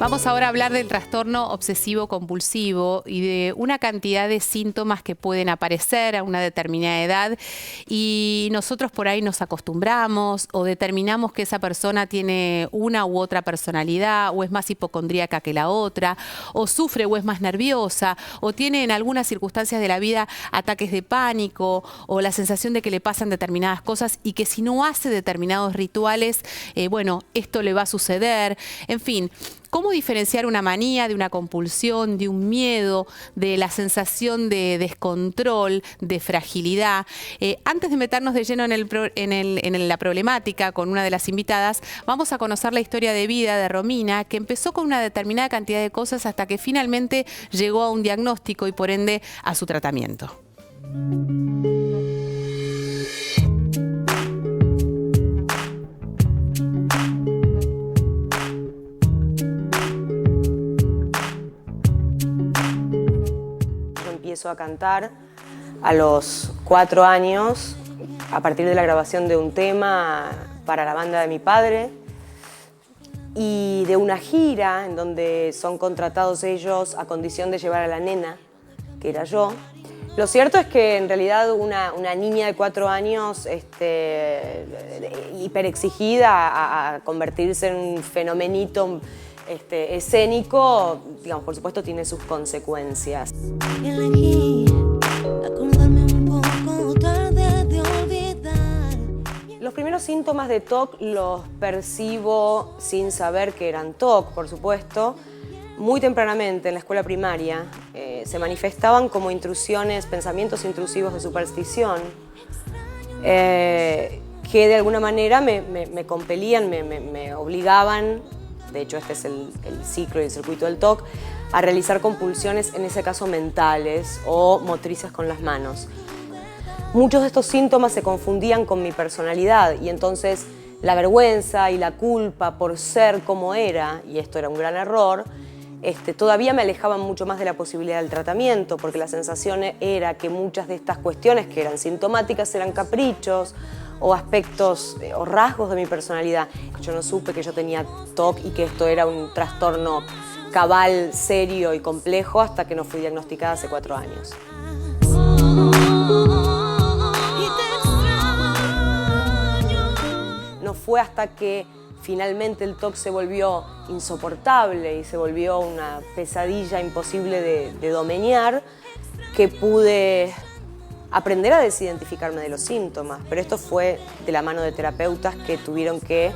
Vamos ahora a hablar del trastorno obsesivo-compulsivo y de una cantidad de síntomas que pueden aparecer a una determinada edad y nosotros por ahí nos acostumbramos o determinamos que esa persona tiene una u otra personalidad o es más hipocondríaca que la otra o sufre o es más nerviosa o tiene en algunas circunstancias de la vida ataques de pánico o la sensación de que le pasan determinadas cosas y que si no hace determinados rituales, bueno, esto le va a suceder. En fin, ¿cómo diferenciar una manía de una compulsión, de un miedo, de la sensación de descontrol, de fragilidad? Antes de meternos de lleno en la problemática con una de las invitadas, vamos a conocer la historia de vida de Romina, que empezó con una determinada cantidad de cosas hasta que finalmente llegó a un diagnóstico y por ende a su tratamiento. Empiezo a cantar a los 4 años a partir de la grabación de un tema para la banda de mi padre y de una gira en donde son contratados ellos a condición de llevar a la nena, que era yo. Lo cierto es que en realidad una niña de 4 años hiperexigida a convertirse en un fenomenito escénico, digamos, por supuesto tiene sus consecuencias. Los primeros síntomas de TOC los percibo sin saber que eran TOC, por supuesto. Muy tempranamente en la escuela primaria se manifestaban como intrusiones, pensamientos intrusivos de superstición que de alguna manera me compelían, me obligaban. De hecho, este es el ciclo y el circuito del TOC, a realizar compulsiones, en ese caso mentales o motrices con las manos. Muchos de estos síntomas se confundían con mi personalidad y entonces la vergüenza y la culpa por ser como era, y esto era un gran error, todavía me alejaban mucho más de la posibilidad del tratamiento, porque la sensación era que muchas de estas cuestiones que eran sintomáticas eran caprichos o aspectos o rasgos de mi personalidad. Yo no supe que yo tenía TOC y que esto era un trastorno cabal, serio y complejo hasta que no fui diagnosticada hace 4 años. No fue hasta que finalmente el TOC se volvió insoportable y se volvió una pesadilla imposible de domeñar que pude aprender a desidentificarme de los síntomas, pero esto fue de la mano de terapeutas que tuvieron que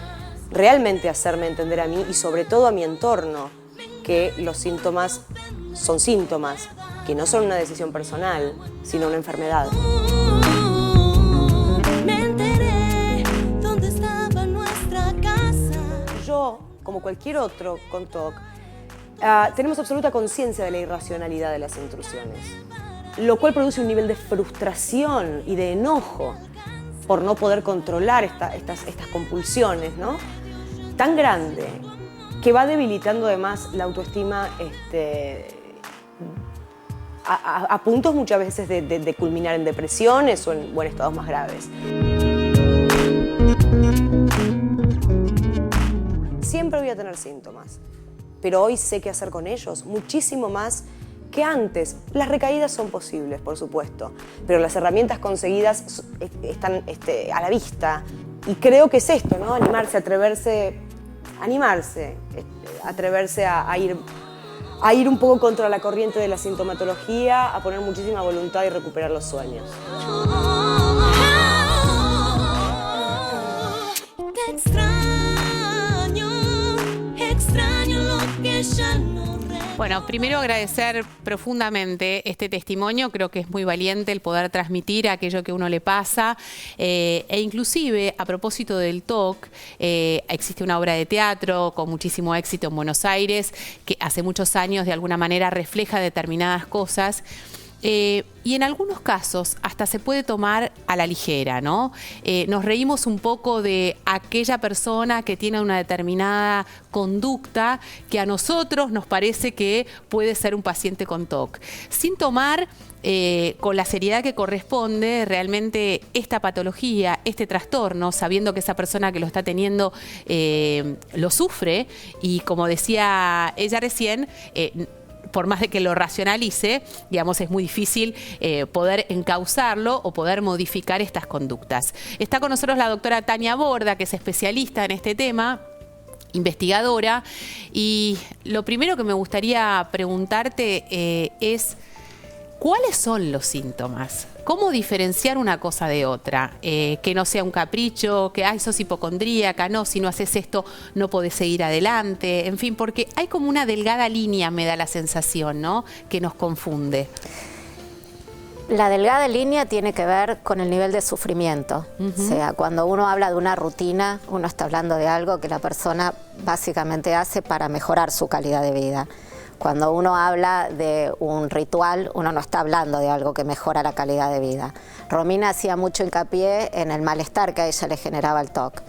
realmente hacerme entender a mí y sobre todo a mi entorno que los síntomas son síntomas, que no son una decisión personal, sino una enfermedad. Yo, como cualquier otro con TOC, tenemos absoluta conciencia de la irracionalidad de las intrusiones, lo cual produce un nivel de frustración y de enojo por no poder controlar estas compulsiones, ¿no? Tan grande que va debilitando además la autoestima a puntos muchas veces de culminar en depresiones o en estados más graves. Siempre voy a tener síntomas, pero hoy sé qué hacer con ellos, muchísimo más que antes. Las recaídas son posibles, por supuesto, pero las herramientas conseguidas están a la vista. Y creo que es esto, ¿no? Animarse, atreverse a ir un poco contra la corriente de la sintomatología, a poner muchísima voluntad y recuperar los sueños. Te extraño lo que ya no. Bueno, primero agradecer profundamente este testimonio. Creo que es muy valiente el poder transmitir aquello que a uno le pasa. E inclusive, a propósito del TOC, existe una obra de teatro con muchísimo éxito en Buenos Aires que hace muchos años de alguna manera refleja determinadas cosas Y en algunos casos hasta se puede tomar a la ligera, ¿no? Nos reímos un poco de aquella persona que tiene una determinada conducta que a nosotros nos parece que puede ser un paciente con TOC. Sin tomar con la seriedad que corresponde realmente esta patología, este trastorno, sabiendo que esa persona que lo está teniendo lo sufre y, como decía ella recién, por más de que lo racionalice, digamos, es muy difícil poder encauzarlo o poder modificar estas conductas. Está con nosotros la doctora Tania Borda, que es especialista en este tema, investigadora, y lo primero que me gustaría preguntarte es ¿cuáles son los síntomas? ¿Cómo diferenciar una cosa de otra? Que no sea un capricho, que ay, sos hipocondríaca, no, si no haces esto no podés seguir adelante, en fin, porque hay como una delgada línea, me da la sensación, ¿no?, que nos confunde. La delgada línea tiene que ver con el nivel de sufrimiento. O sea, cuando uno habla de una rutina, uno está hablando de algo que la persona básicamente hace para mejorar su calidad de vida. Cuando uno habla de un ritual, uno no está hablando de algo que mejora la calidad de vida. Romina hacía mucho hincapié en el malestar que a ella le generaba el TOC.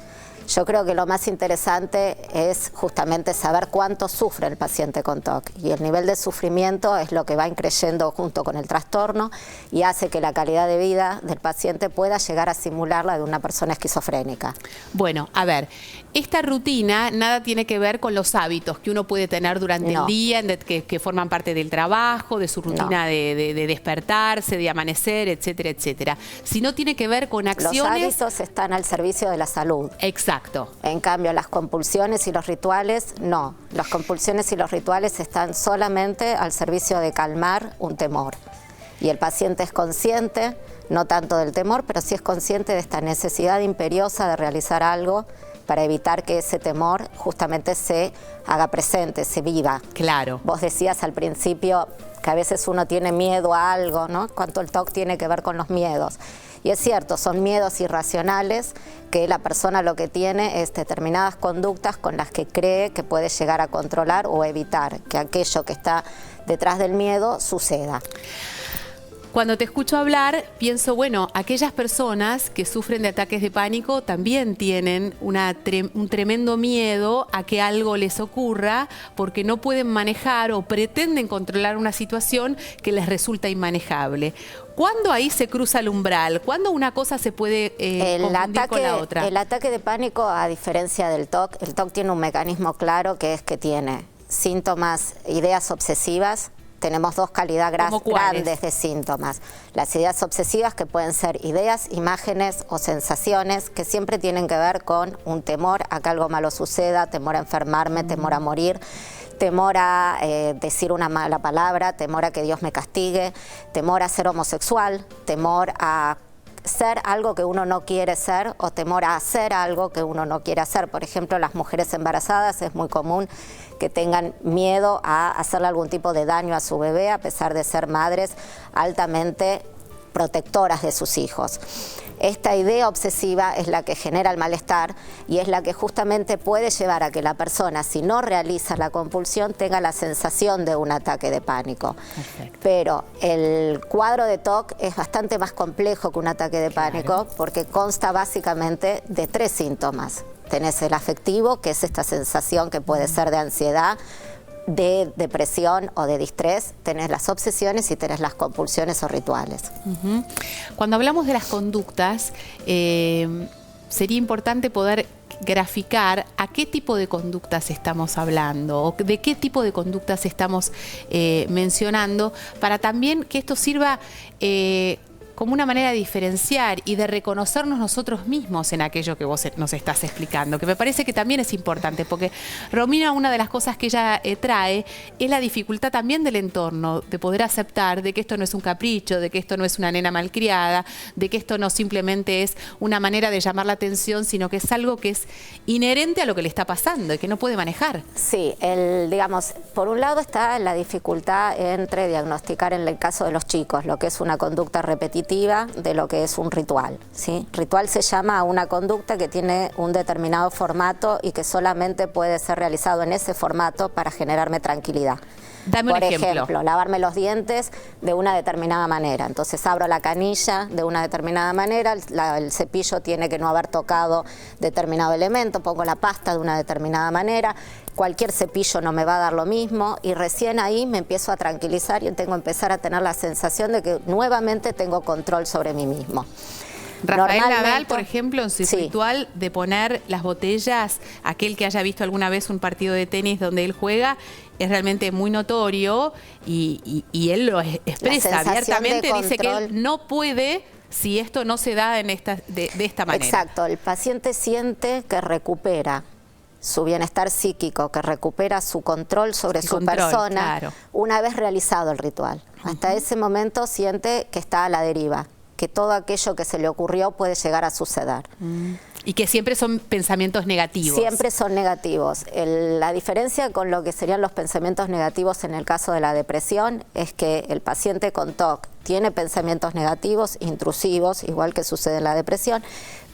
Yo creo que lo más interesante es justamente saber cuánto sufre el paciente con TOC, y el nivel de sufrimiento es lo que va increyendo junto con el trastorno y hace que la calidad de vida del paciente pueda llegar a simular la de una persona esquizofrénica. Bueno, a ver, esta rutina nada tiene que ver con los hábitos que uno puede tener durante el día, que forman parte del trabajo, de su rutina de despertarse, de amanecer, etcétera, etcétera. Sino tiene que ver con acciones... Los hábitos están al servicio de la salud. Exacto. En cambio, las compulsiones y los rituales, no. Las compulsiones y los rituales están solamente al servicio de calmar un temor. Y el paciente es consciente, no tanto del temor, pero sí es consciente de esta necesidad imperiosa de realizar algo para evitar que ese temor justamente se haga presente, se viva. Claro. Vos decías al principio que a veces uno tiene miedo a algo, ¿no? Cuánto el TOC tiene que ver con los miedos. Y es cierto, son miedos irracionales que la persona lo que tiene es determinadas conductas con las que cree que puede llegar a controlar o evitar que aquello que está detrás del miedo suceda. Cuando te escucho hablar, pienso, bueno, aquellas personas que sufren de ataques de pánico también tienen un tremendo miedo a que algo les ocurra porque no pueden manejar o pretenden controlar una situación que les resulta inmanejable. ¿Cuándo ahí se cruza el umbral? ¿Cuándo una cosa se puede confundir con la otra? El ataque de pánico, a diferencia del TOC, el TOC tiene un mecanismo claro, que es que tiene síntomas, ideas obsesivas. Tenemos dos calidades grandes de síntomas. Las ideas obsesivas, que pueden ser ideas, imágenes o sensaciones, que siempre tienen que ver con un temor a que algo malo suceda, temor a enfermarme, temor a morir, temor a decir una mala palabra, temor a que Dios me castigue, temor a ser homosexual, temor a ser algo que uno no quiere ser o temor a hacer algo que uno no quiere hacer. Por ejemplo, las mujeres embarazadas es muy común que tengan miedo a hacerle algún tipo de daño a su bebé, a pesar de ser madres altamente protectoras de sus hijos. Esta idea obsesiva es la que genera el malestar y es la que justamente puede llevar a que la persona, si no realiza la compulsión, tenga la sensación de un ataque de pánico. Perfecto. Pero el cuadro de TOC es bastante más complejo que un ataque de pánico, porque consta básicamente de 3 síntomas. Tenés el afectivo, que es esta sensación que puede ser de ansiedad, de depresión o de distrés, tenés las obsesiones y tenés las compulsiones o rituales. Cuando hablamos de las conductas, sería importante poder graficar a qué tipo de conductas estamos hablando o de qué tipo de conductas estamos mencionando, para también que esto sirva como una manera de diferenciar y de reconocernos nosotros mismos en aquello que vos nos estás explicando, que me parece que también es importante, porque Romina, una de las cosas que ella trae es la dificultad también del entorno, de poder aceptar de que esto no es un capricho, de que esto no es una nena malcriada, de que esto no simplemente es una manera de llamar la atención, sino que es algo que es inherente a lo que le está pasando y que no puede manejar. Sí, digamos, por un lado está la dificultad entre diagnosticar en el caso de los chicos lo que es una conducta repetitiva de lo que es un ritual, ¿sí? Ritual se llama a una conducta que tiene un determinado formato y que solamente puede ser realizado en ese formato para generarme tranquilidad. Dame un ejemplo. Por ejemplo, lavarme los dientes de una determinada manera. Entonces abro la canilla de una determinada manera, el cepillo tiene que no haber tocado determinado elemento, pongo la pasta de una determinada manera, cualquier cepillo no me va a dar lo mismo y recién ahí me empiezo a tranquilizar y tengo que empezar a tener la sensación de que nuevamente tengo control sobre mí mismo. Rafael Nadal, por ejemplo, en su ritual de poner las botellas, aquel que haya visto alguna vez un partido de tenis donde él juega, es realmente muy notorio y él lo expresa abiertamente, dice que él no puede si esto no se da de esta manera. Exacto, el paciente siente que recupera su bienestar psíquico, que recupera su control sobre su persona una vez realizado el ritual. Hasta ese momento siente que está a la deriva, que todo aquello que se le ocurrió puede llegar a suceder. Y que siempre son pensamientos negativos. Siempre son negativos. La diferencia con lo que serían los pensamientos negativos en el caso de la depresión es que el paciente con TOC tiene pensamientos negativos, intrusivos, igual que sucede en la depresión,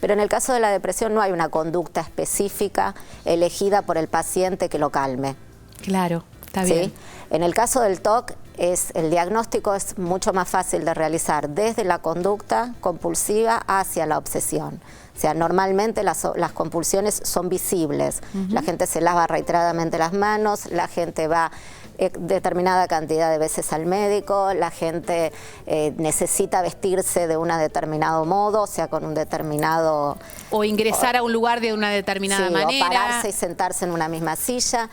pero en el caso de la depresión no hay una conducta específica elegida por el paciente que lo calme. Claro, está bien. ¿Sí? En el caso del TOC, el diagnóstico es mucho más fácil de realizar desde la conducta compulsiva hacia la obsesión. O sea, normalmente las compulsiones son visibles. La gente se lava reiteradamente las manos, la gente va determinada cantidad de veces al médico, la gente necesita vestirse de un determinado modo, o sea, con un determinado... O ingresar a un lugar de una determinada manera. O pararse y sentarse en una misma silla.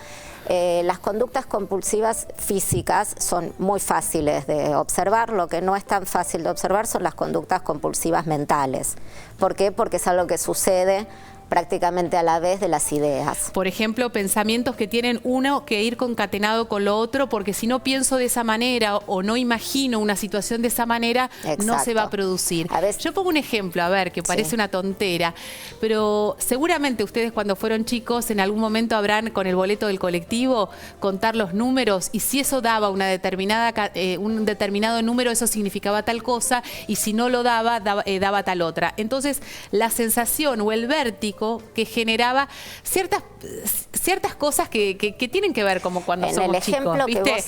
Las conductas compulsivas físicas son muy fáciles de observar. Lo que no es tan fácil de observar son las conductas compulsivas mentales. ¿Por qué? Porque es algo que sucede prácticamente a la vez de las ideas. Por ejemplo, pensamientos que tienen uno que ir concatenado con lo otro, porque si no pienso de esa manera o no imagino una situación de esa manera, no se va a producir. Yo pongo un ejemplo, a ver, que parece una tontera, pero seguramente ustedes cuando fueron chicos en algún momento habrán con el boleto del colectivo contar los números y si eso daba una un determinado número, eso significaba tal cosa y si no lo daba, daba tal otra. Entonces, la sensación o el vértigo que generaba ciertas cosas que tienen que ver como cuando somos chicos, ¿viste?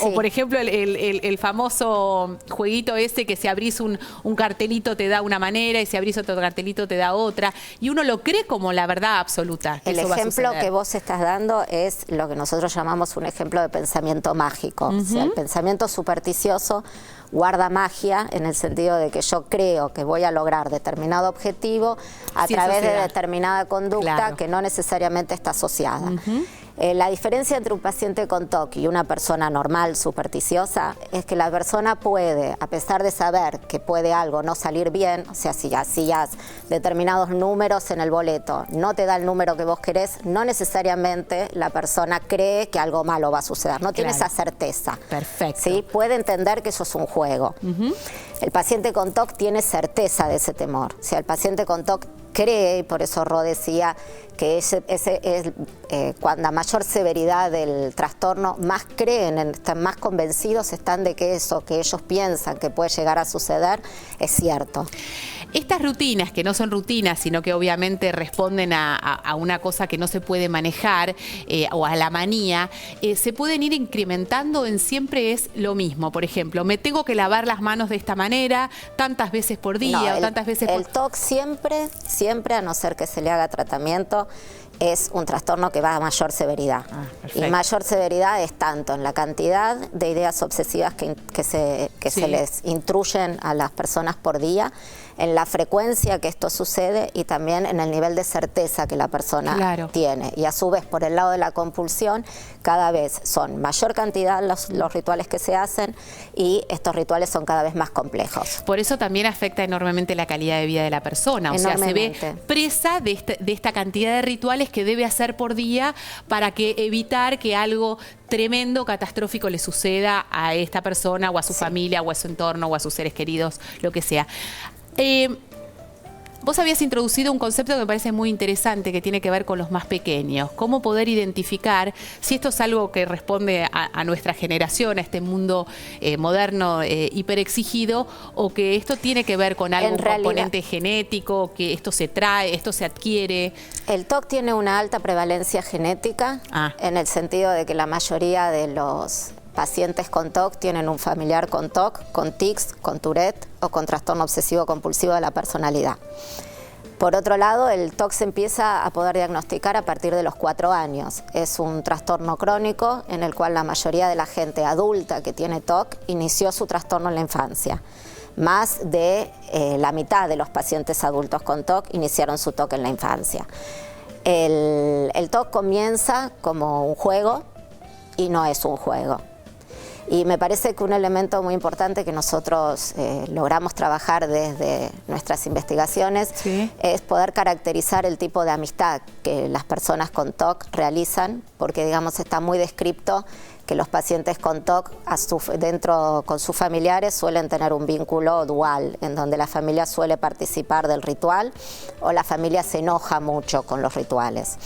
O por ejemplo el famoso jueguito ese que si abrís un cartelito te da una manera y si abrís otro cartelito te da otra y uno lo cree como la verdad absoluta. El ejemplo que vos estás dando es lo que nosotros llamamos un ejemplo de pensamiento mágico. O sea, el pensamiento supersticioso guarda magia en el sentido de que yo creo que voy a lograr determinado objetivo a través de determinada conducta que no necesariamente está asociada. La diferencia entre un paciente con TOC y una persona normal, supersticiosa, es que la persona puede, a pesar de saber que puede algo no salir bien, o sea, si hacías determinados números en el boleto, no te da el número que vos querés, no necesariamente la persona cree que algo malo va a suceder, no tiene esa certeza. Perfecto. ¿Sí? Puede entender que eso es un juego. El paciente con TOC tiene certeza de ese temor. O sea, el paciente con TOC cree, y por eso Ro decía que cuando a mayor severidad del trastorno, más creen, están más convencidos están de que eso que ellos piensan que puede llegar a suceder es cierto. Estas rutinas, que no son rutinas, sino que obviamente responden a una cosa que no se puede manejar o a la manía, se pueden ir incrementando en siempre es lo mismo. Por ejemplo, me tengo que lavar las manos de esta manera, tantas veces por día o tantas veces por... El TOC siempre, a no ser que se le haga tratamiento, es un trastorno que va a mayor severidad. Y mayor severidad es tanto en la cantidad de ideas obsesivas que se les intruyen a las personas por día, en la frecuencia que esto sucede y también en el nivel de certeza que la persona tiene. Y a su vez, por el lado de la compulsión, cada vez son mayor cantidad los rituales que se hacen y estos rituales son cada vez más complejos. Por eso también afecta enormemente la calidad de vida de la persona. O sea, se ve presa de esta cantidad de rituales que debe hacer por día para evitar que algo tremendo, catastrófico le suceda a esta persona o a su familia o a su entorno o a sus seres queridos, lo que sea. Vos habías introducido un concepto que me parece muy interesante, que tiene que ver con los más pequeños. Cómo poder identificar si esto es algo que responde a nuestra generación, a este mundo moderno, hiperexigido, o que esto tiene que ver con algún componente genético, que esto se trae, esto se adquiere. El TOC tiene una alta prevalencia genética, en el sentido de que la mayoría de los pacientes con TOC tienen un familiar con TOC, con tics, con Tourette o con trastorno obsesivo compulsivo de la personalidad. Por otro lado, el TOC se empieza a poder diagnosticar a partir de los 4 años. Es un trastorno crónico en el cual la mayoría de la gente adulta que tiene TOC inició su trastorno en la infancia. Más de la mitad de los pacientes adultos con TOC iniciaron su TOC en la infancia. El TOC comienza como un juego y no es un juego. Y me parece que un elemento muy importante que nosotros logramos trabajar desde nuestras investigaciones es poder caracterizar el tipo de amistad que las personas con TOC realizan, porque digamos está muy descripto que los pacientes con TOC con sus familiares suelen tener un vínculo dual, en donde la familia suele participar del ritual o la familia se enoja mucho con los rituales.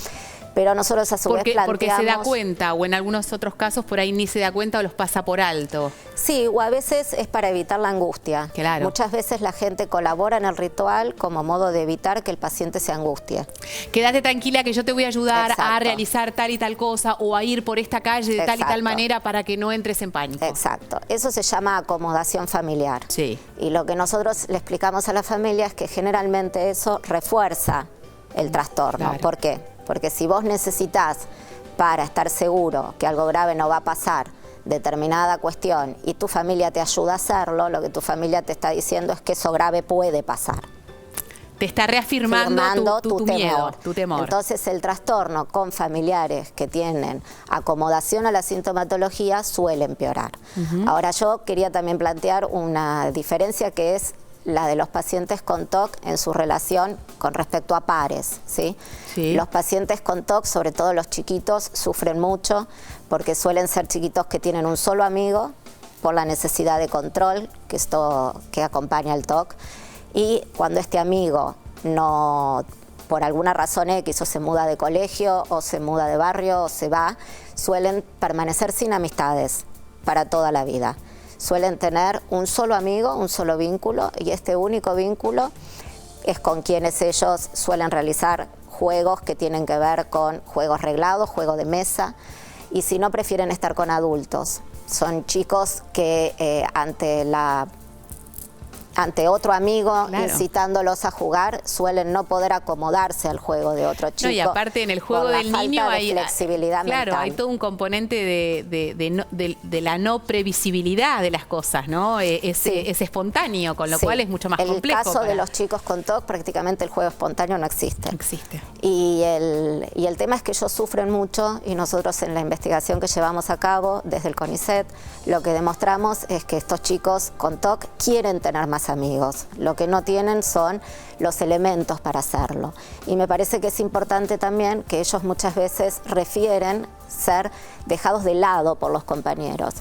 Pero nosotros a su vez planteamos... Porque se da cuenta, o en algunos otros casos por ahí ni se da cuenta o los pasa por alto. Sí, o a veces es para evitar la angustia. Claro. Muchas veces la gente colabora en el ritual como modo de evitar que el paciente se angustie. Quédate tranquila que yo te voy a ayudar a realizar tal y tal cosa o a ir por esta calle de tal y tal manera para que no entres en pánico. Exacto. Eso se llama acomodación familiar. Sí. Y lo que nosotros le explicamos a la familia es que generalmente eso refuerza el trastorno. Claro. ¿Por qué? Porque si vos necesitas, para estar seguro que algo grave no va a pasar, determinada cuestión, y tu familia te ayuda a hacerlo, lo que tu familia te está diciendo es que eso grave puede pasar. Te está reafirmando tu miedo, tu temor. Entonces el trastorno con familiares que tienen acomodación a la sintomatología suele empeorar. Ahora yo quería también plantear una diferencia que es la de los pacientes con TOC en su relación con respecto a pares, ¿sí? Los pacientes con TOC, sobre todo los chiquitos, sufren mucho porque suelen ser chiquitos que tienen un solo amigo por la necesidad de control que acompaña el TOC, y cuando este amigo no, por alguna razón X, o se muda de colegio o se muda de barrio o se va, suelen permanecer sin amistades para toda la vida. Suelen tener un solo amigo, un solo vínculo, y este único vínculo es con quienes ellos suelen realizar juegos que tienen que ver con juegos reglados, juegos de mesa, y si no, prefieren estar con adultos. Son chicos que ante otro amigo, incitándolos a jugar, suelen no poder acomodarse al juego de otro chico. No, y aparte en el juego del niño hay flexibilidad mental. Hay todo un componente de la no previsibilidad de las cosas, ¿no? Es espontáneo, con lo cual es mucho más complejo. En el caso de los chicos con TOC, prácticamente el juego espontáneo no existe. Existe. Y el tema es que ellos sufren mucho, y nosotros en la investigación que llevamos a cabo desde el CONICET, lo que demostramos es que estos chicos con TOC quieren tener más amigos. Lo que no tienen son los elementos para hacerlo. Y me parece que es importante también que ellos muchas veces refieren ser dejados de lado por los compañeros.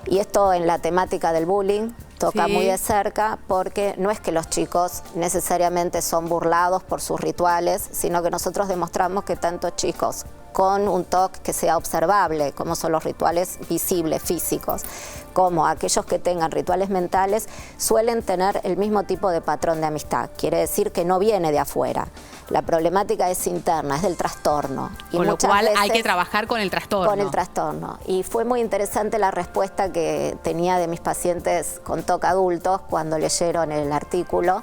Y esto en la temática del bullying toca muy de cerca, porque no es que los chicos necesariamente son burlados por sus rituales, sino que nosotros demostramos que tanto chicos con un TOC que sea observable, como son los rituales visibles, físicos, como aquellos que tengan rituales mentales, suelen tener el mismo tipo de patrón de amistad. Quiere decir que no viene de afuera. La problemática es interna, es del trastorno. Y con lo cual hay que trabajar con el trastorno. Con el trastorno. Y fue muy interesante la respuesta que tenía de mis pacientes con TOC adultos cuando leyeron el artículo,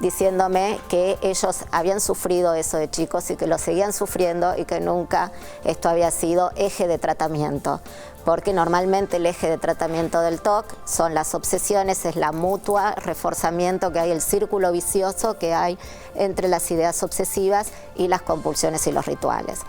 diciéndome que ellos habían sufrido eso de chicos y que lo seguían sufriendo, y que nunca esto había sido eje de tratamiento. Porque normalmente el eje de tratamiento del TOC son las obsesiones, es la mutua reforzamiento que hay, el círculo vicioso que hay entre las ideas obsesivas y las compulsiones y los rituales.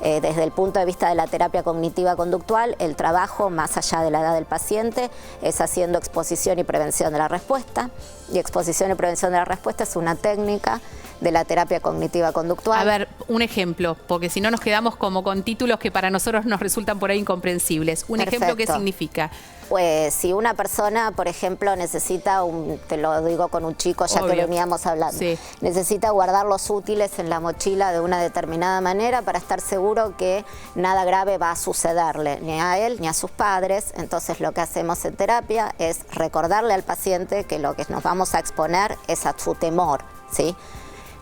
Desde el punto de vista de la terapia cognitiva conductual, el trabajo, más allá de la edad del paciente, es haciendo exposición y prevención de la respuesta. Y exposición y prevención de la respuesta es una técnica de la terapia cognitiva conductual. A ver, un ejemplo, porque si no nos quedamos como con títulos que para nosotros nos resultan por ahí incomprensibles. Un ejemplo, ¿qué significa? Pues si una persona, por ejemplo, necesita, te lo digo con un chico ya que veníamos hablando, necesita guardar los útiles en la mochila de una determinada manera para estar seguro que nada grave va a sucederle, ni a él ni a sus padres. Entonces lo que hacemos en terapia es recordarle al paciente que lo que nos vamos a exponer es a su temor, ¿sí?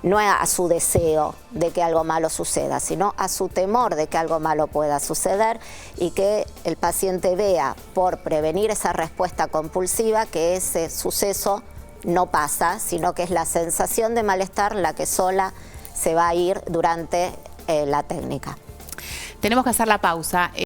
No a su deseo de que algo malo suceda, sino a su temor de que algo malo pueda suceder, y que el paciente vea, por prevenir esa respuesta compulsiva, que ese suceso no pasa, sino que es la sensación de malestar la que sola se va a ir durante la técnica. Tenemos que hacer la pausa.